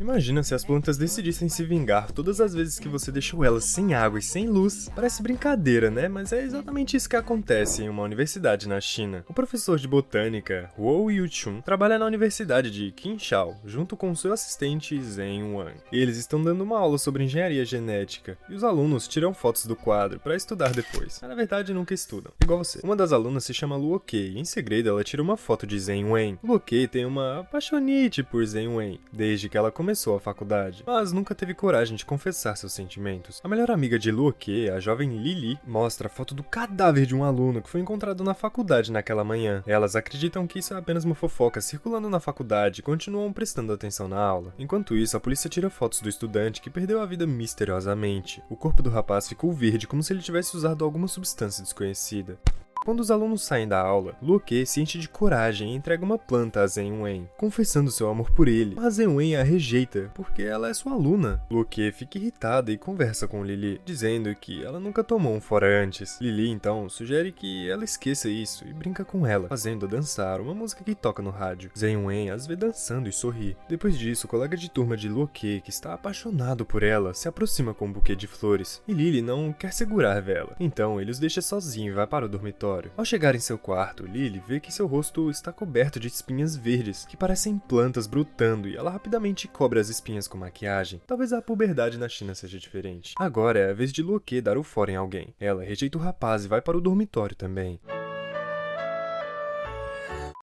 Imagina se as plantas decidissem se vingar todas as vezes que você deixou elas sem água e sem luz. Parece brincadeira, né? Mas é exatamente isso que acontece em uma universidade na China. O professor de botânica, Huo Yu-chun, trabalha na universidade de Qinshao, junto com seu assistente Zhen Wang. Eles estão dando uma aula sobre engenharia genética, e os alunos tiram fotos do quadro para estudar depois. Mas, na verdade, nunca estudam. Igual você. Uma das alunas se chama Luo Kei, e em segredo ela tira uma foto de Zhen Wang. Luo Kei tem uma apaixonite por Zhen Wang, desde que ela começou a faculdade, mas nunca teve coragem de confessar seus sentimentos. A melhor amiga de Luo Kei, a jovem Lili, mostra a foto do cadáver de um aluno que foi encontrado na faculdade naquela manhã. Elas acreditam que isso é apenas uma fofoca circulando na faculdade e continuam prestando atenção na aula. Enquanto isso, a polícia tira fotos do estudante que perdeu a vida misteriosamente. O corpo do rapaz ficou verde, como se ele tivesse usado alguma substância desconhecida. Quando os alunos saem da aula, Luo Kei se enche de coragem e entrega uma planta a Zhen Wang, confessando seu amor por ele, mas Zhen Wang a rejeita, porque ela é sua aluna. Luo Kei fica irritada e conversa com Lili, dizendo que ela nunca tomou um fora antes. Lili, então, sugere que ela esqueça isso e brinca com ela, fazendo-a dançar uma música que toca no rádio. Zhen Wang as vê dançando e sorri. Depois disso, o colega de turma de Luo Kei, que está apaixonado por ela, se aproxima com um buquê de flores, e Lili não quer segurar a vela. Então, ele os deixa sozinho e vai para o dormitório. Ao chegar em seu quarto, Lily vê que seu rosto está coberto de espinhas verdes, que parecem plantas brotando, e ela rapidamente cobre as espinhas com maquiagem. Talvez a puberdade na China seja diferente. Agora é a vez de Luo Kei dar o fora em alguém. Ela rejeita o rapaz e vai para o dormitório também.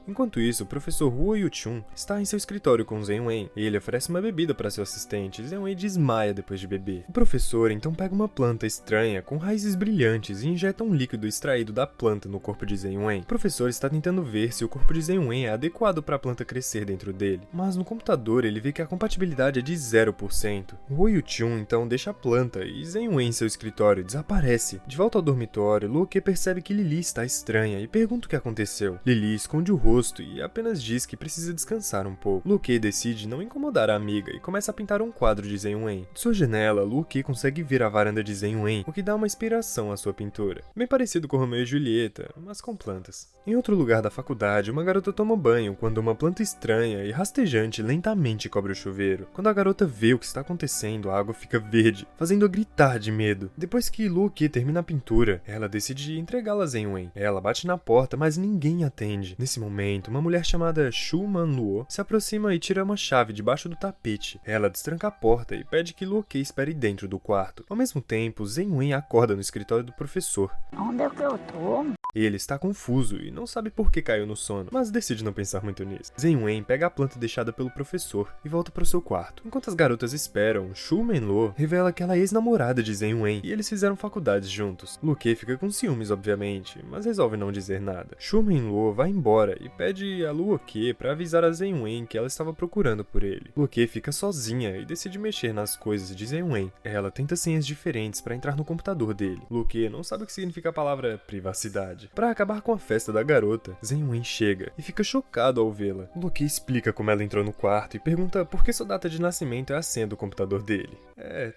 Enquanto isso, o professor Huo Yu-chun está em seu escritório com Zhen Wang. Ele oferece uma bebida para seu assistente e Zhen Wang desmaia depois de beber. O professor então pega uma planta estranha com raízes brilhantes e injeta um líquido extraído da planta no corpo de Zhen Wang. O professor está tentando ver se o corpo de Zhen Wang é adequado para a planta crescer dentro dele, mas no computador ele vê que a compatibilidade é de 0%. Huo Yu-chun então deixa a planta e Zhen Wang em seu escritório desaparece. De volta ao dormitório, Luo Kei percebe que Lili está estranha e pergunta o que aconteceu. Lili esconde o rosto e apenas diz que precisa descansar um pouco. Luo Kei decide não incomodar a amiga e começa a pintar um quadro de Zhen Wang. De sua janela, Luo Kei consegue ver a varanda de Zhen Wang, o que dá uma inspiração à sua pintura. Bem parecido com Romeu e Julieta, mas com plantas. Em outro lugar da faculdade, uma garota toma banho quando uma planta estranha e rastejante lentamente cobre o chuveiro. Quando a garota vê o que está acontecendo, a água fica verde, fazendo-a gritar de medo. Depois que Luo Kei termina a pintura, ela decide entregá-la a Zhen Wang. Ela bate na porta, mas ninguém atende. Nesse momento, uma mulher chamada Shu Man Luo se aproxima e tira uma chave debaixo do tapete. Ela destranca a porta e pede que Luo Kei espere dentro do quarto. Ao mesmo tempo, Zhen Wang acorda no escritório do professor. Onde é que eu tô? Ele está confuso e não sabe por que caiu no sono, mas decide não pensar muito nisso. Zhen Wang pega a planta deixada pelo professor e volta para o seu quarto. Enquanto as garotas esperam, Shu Man Luo revela que ela é ex-namorada de Zhen Wang e eles fizeram faculdades juntos. Luo Kei fica com ciúmes, obviamente, mas resolve não dizer nada. Shu Man Luo vai embora e pede a Luo Kei para avisar a Zhen Wang que ela estava procurando por ele. Luo Kei fica sozinha e decide mexer nas coisas de Zhen Wang. Ela tenta senhas diferentes para entrar no computador dele. Luo Kei não sabe o que significa a palavra privacidade. Para acabar com a festa da garota, Zhen Wang chega e fica chocado ao vê-la. Luo Kei explica como ela entrou no quarto e pergunta por que sua data de nascimento é a senha do computador dele.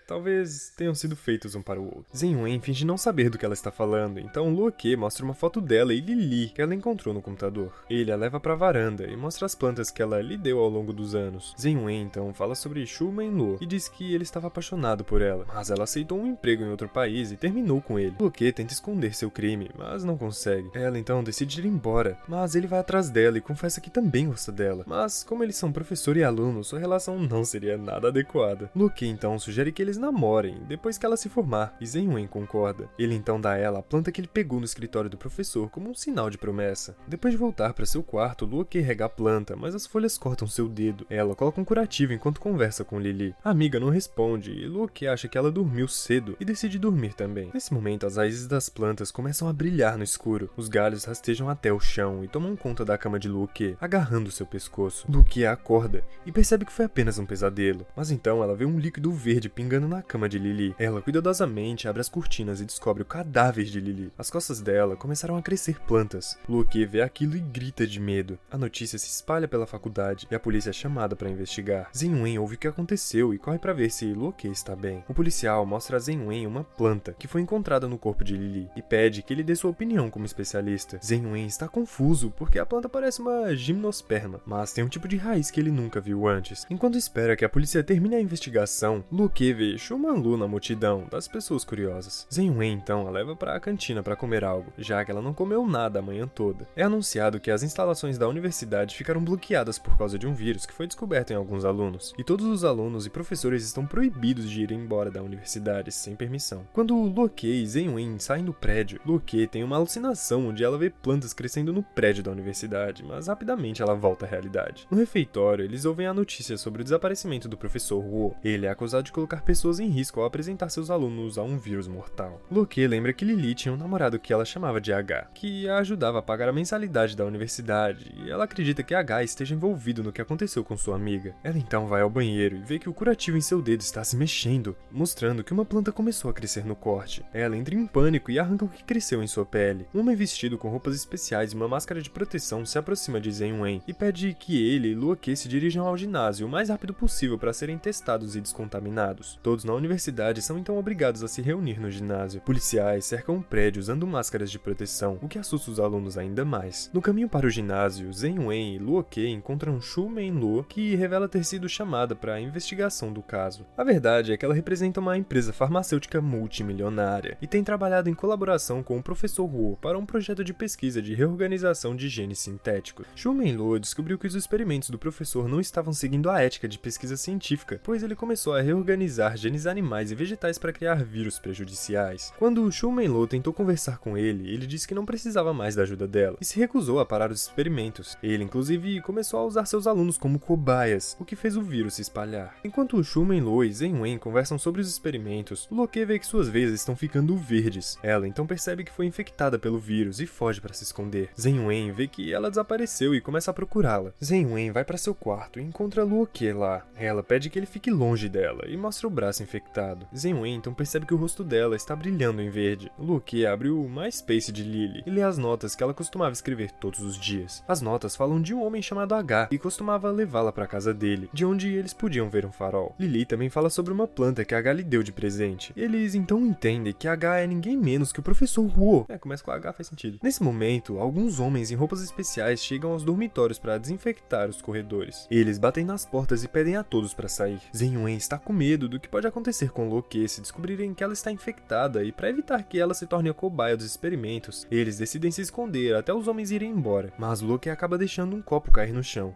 Talvez tenham sido feitos um para o outro. Zhen Wang finge não saber do que ela está falando, então Luo Kei mostra uma foto dela e Lili que ela encontrou no computador. Ele a leva para a varanda e mostra as plantas que ela lhe deu ao longo dos anos. Zhen Wang então fala sobre Shu Man Luo e diz que ele estava apaixonado por ela, mas ela aceitou um emprego em outro país e terminou com ele. Luo Kei tenta esconder seu crime, mas não consegue. Ela então decide ir embora, mas ele vai atrás dela e confessa que também gosta dela. Mas como eles são professor e aluno, sua relação não seria nada adequada. Luo Kei então sugere que eles namorem depois que ela se formar, e Zhen Wang concorda. Ele então dá a ela a planta que ele pegou no escritório do professor como um sinal de promessa. Depois de voltar para seu quarto, Luo Kei rega a planta, mas as folhas cortam seu dedo. Ela coloca um curativo enquanto conversa com Lili. A amiga não responde e Luo Kei acha que ela dormiu cedo e decide dormir também. Nesse momento, as raízes das plantas começam a brilhar no escuro. Os galhos rastejam até o chão e tomam conta da cama de Luo Kei, agarrando seu pescoço. Luo Kei acorda e percebe que foi apenas um pesadelo. Mas então ela vê um líquido verde pingando na cama de Lili. Ela cuidadosamente abre as cortinas e descobre o cadáver de Lili. As costas dela começaram a crescer plantas. Luo Kei vê aquilo e grita grita de medo. A notícia se espalha pela faculdade e a polícia é chamada para investigar. Zhen Wen ouve o que aconteceu e corre para ver se Luo Ke está bem. O policial mostra a Zhen Wen uma planta que foi encontrada no corpo de Lili e pede que ele dê sua opinião como especialista. Zhen Wen está confuso porque a planta parece uma gimnosperma, mas tem um tipo de raiz que ele nunca viu antes. Enquanto espera que a polícia termine a investigação, Luo Ke vê Shu Manlu na multidão das pessoas curiosas. Zhen Wen então a leva para a cantina para comer algo, já que ela não comeu nada a manhã toda. É anunciado que as instalações da universidade ficaram bloqueadas por causa de um vírus que foi descoberto em alguns alunos, e todos os alunos e professores estão proibidos de ir embora da universidade sem permissão. Quando Luo Ke e Zhen Wen saem do prédio, Luo Ke tem uma alucinação onde ela vê plantas crescendo no prédio da universidade, mas rapidamente ela volta à realidade. No refeitório, eles ouvem a notícia sobre o desaparecimento do professor Huo. Ele é acusado de colocar pessoas em risco ao apresentar seus alunos a um vírus mortal. Luo Ke lembra que Lili tinha um namorado que ela chamava de H, que a ajudava a pagar a mensalidade da universidade, e ela acredita que H esteja envolvido no que aconteceu com sua amiga. Ela então vai ao banheiro e vê que o curativo em seu dedo está se mexendo, mostrando que uma planta começou a crescer no corte. Ela entra em pânico e arranca o que cresceu em sua pele. Um homem vestido com roupas especiais e uma máscara de proteção se aproxima de Zhen Wen e pede que ele e Luo Ke se dirijam ao ginásio o mais rápido possível para serem testados e descontaminados. Todos na universidade são então obrigados a se reunir no ginásio. Policiais cercam o prédio usando máscaras de proteção, o que assusta os alunos ainda mais. No caminho para o ginásio, Zhen Wen e Luo Ke encontram Shu Manlu, que revela ter sido chamada para a investigação do caso. A verdade é que ela representa uma empresa farmacêutica multimilionária e tem trabalhado em colaboração com o professor Huo para um projeto de pesquisa de reorganização de genes sintéticos. Shu Manlu descobriu que os experimentos do professor não estavam seguindo a ética de pesquisa científica, pois ele começou a reorganizar genes animais e vegetais para criar vírus prejudiciais. Quando Shu Manlu tentou conversar com ele disse que não precisava mais da ajuda dela e se recusou a parar os experimentos. Ele, inclusive, começou a usar seus alunos como cobaias, o que fez o vírus se espalhar. Enquanto Shu Manlu e Zhen Wen conversam sobre os experimentos, Luo Ke vê que suas veias estão ficando verdes. Ela então percebe que foi infectada pelo vírus e foge para se esconder. Zhen Wen vê que ela desapareceu e começa a procurá-la. Zhen Wen vai para seu quarto e encontra Luo Ke lá. Ela pede que ele fique longe dela e mostra o braço infectado. Zhen Wen então percebe que o rosto dela está brilhando em verde. Luo Ke abre o MySpace de Lili e lê as notas que ela costumava escrever todos os dias. As notas falam de um homem chamado H e costumava levá-la para casa dele, de onde eles podiam ver um farol. Lili também fala sobre uma planta que H lhe deu de presente. Eles então entendem que H é ninguém menos que o professor Huo. Começa com H, faz sentido. Nesse momento, alguns homens em roupas especiais chegam aos dormitórios para desinfectar os corredores. Eles batem nas portas e pedem a todos para sair. Zhen Wen está com medo do que pode acontecer com Luo Ke se descobrirem que ela está infectada, e para evitar que ela se torne a cobaia dos experimentos, eles decidem se esconder até os homens irem embora, mas Luo Ke acaba deixando um copo cair no chão.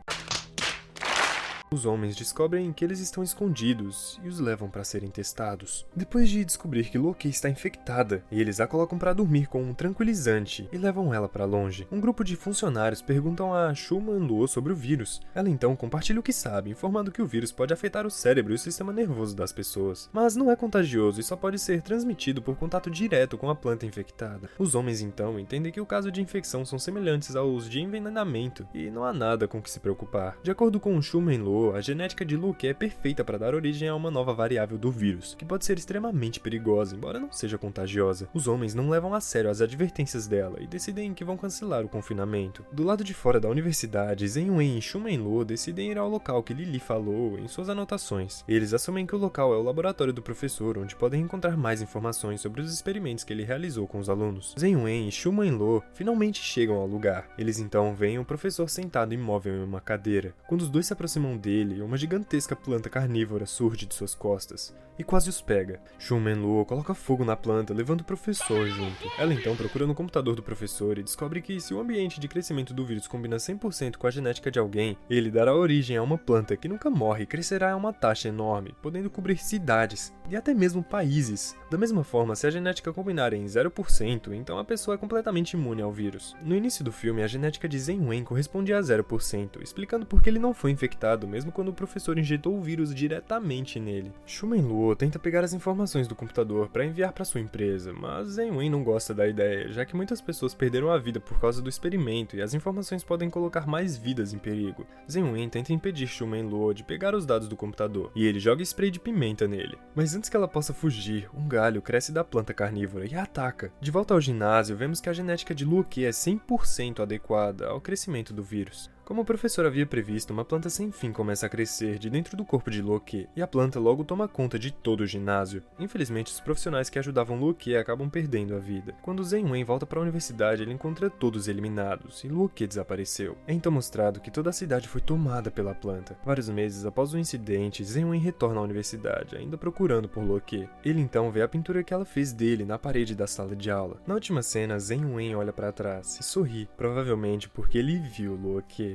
Os homens descobrem que eles estão escondidos e os levam para serem testados. Depois de descobrir que Luo Ke está infectada, eles a colocam para dormir com um tranquilizante e levam ela para longe. Um grupo de funcionários perguntam a Shu Manlu sobre o vírus. Ela então compartilha o que sabe, informando que o vírus pode afetar o cérebro e o sistema nervoso das pessoas, mas não é contagioso e só pode ser transmitido por contato direto com a planta infectada. Os homens então entendem que o caso de infecção são semelhantes aos de envenenamento e não há nada com que se preocupar. De acordo com Shu Manlu, a genética de Luo Ke é perfeita para dar origem a uma nova variável do vírus, que pode ser extremamente perigosa, embora não seja contagiosa. Os homens não levam a sério as advertências dela e decidem que vão cancelar o confinamento. Do lado de fora da universidade, Zhen Wen e Shu Manlu decidem ir ao local que Lili falou em suas anotações. Eles assumem que o local é o laboratório do professor, onde podem encontrar mais informações sobre os experimentos que ele realizou com os alunos. Zhen Wen e Shu Manlu finalmente chegam ao lugar. Eles então veem o professor sentado imóvel em uma cadeira. Quando os dois se aproximam dele, uma gigantesca planta carnívora surge de suas costas e quase os pega. Shu Manlu coloca fogo na planta, levando o professor junto. Ela então procura no computador do professor e descobre que se o ambiente de crescimento do vírus combina 100% com a genética de alguém, ele dará origem a uma planta que nunca morre e crescerá a uma taxa enorme, podendo cobrir cidades e até mesmo países. Da mesma forma, se a genética combinar em 0%, então a pessoa é completamente imune ao vírus. No início do filme, a genética de Zhen Wen correspondia a 0%, explicando por que ele não foi infectado mesmo mesmo quando o professor injetou o vírus diretamente nele. Shu Menluo tenta pegar as informações do computador para enviar para sua empresa, mas Zhen Wen não gosta da ideia, já que muitas pessoas perderam a vida por causa do experimento e as informações podem colocar mais vidas em perigo. Zhen Wen tenta impedir Shu Menluo de pegar os dados do computador, e ele joga spray de pimenta nele. Mas antes que ela possa fugir, um galho cresce da planta carnívora e a ataca. De volta ao ginásio, vemos que a genética de Luo Qi é 100% adequada ao crescimento do vírus. Como o professor havia previsto, uma planta sem fim começa a crescer de dentro do corpo de Luo Qi, e a planta logo toma conta de todo o ginásio. Infelizmente, os profissionais que ajudavam Luo Qi acabam perdendo a vida. Quando Zhen Wen volta para a universidade, ele encontra todos eliminados, e Luo Qi desapareceu. É então mostrado que toda a cidade foi tomada pela planta. Vários meses após o incidente, Zhen Wen retorna à universidade, ainda procurando por Luo Qi. Ele então vê a pintura que ela fez dele na parede da sala de aula. Na última cena, Zhen Wen olha para trás e sorri, provavelmente porque ele viu Luo Qi.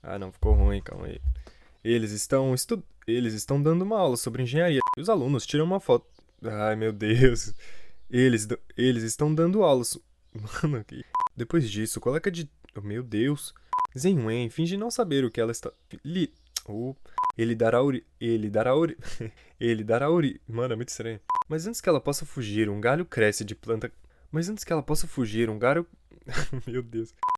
Ah, não, ficou ruim, calma aí. Eles estão dando uma aula sobre engenharia. E os alunos tiram uma foto. Ai, meu Deus. Eles estão dando aulas. Mano, que... Depois disso, o colega de... Oh, meu Deus. Zhen Wen finge não saber o que ela está... Ele dará Mano, é muito estranho. Mas antes que ela possa fugir, um galho cresce de planta... Meu Deus.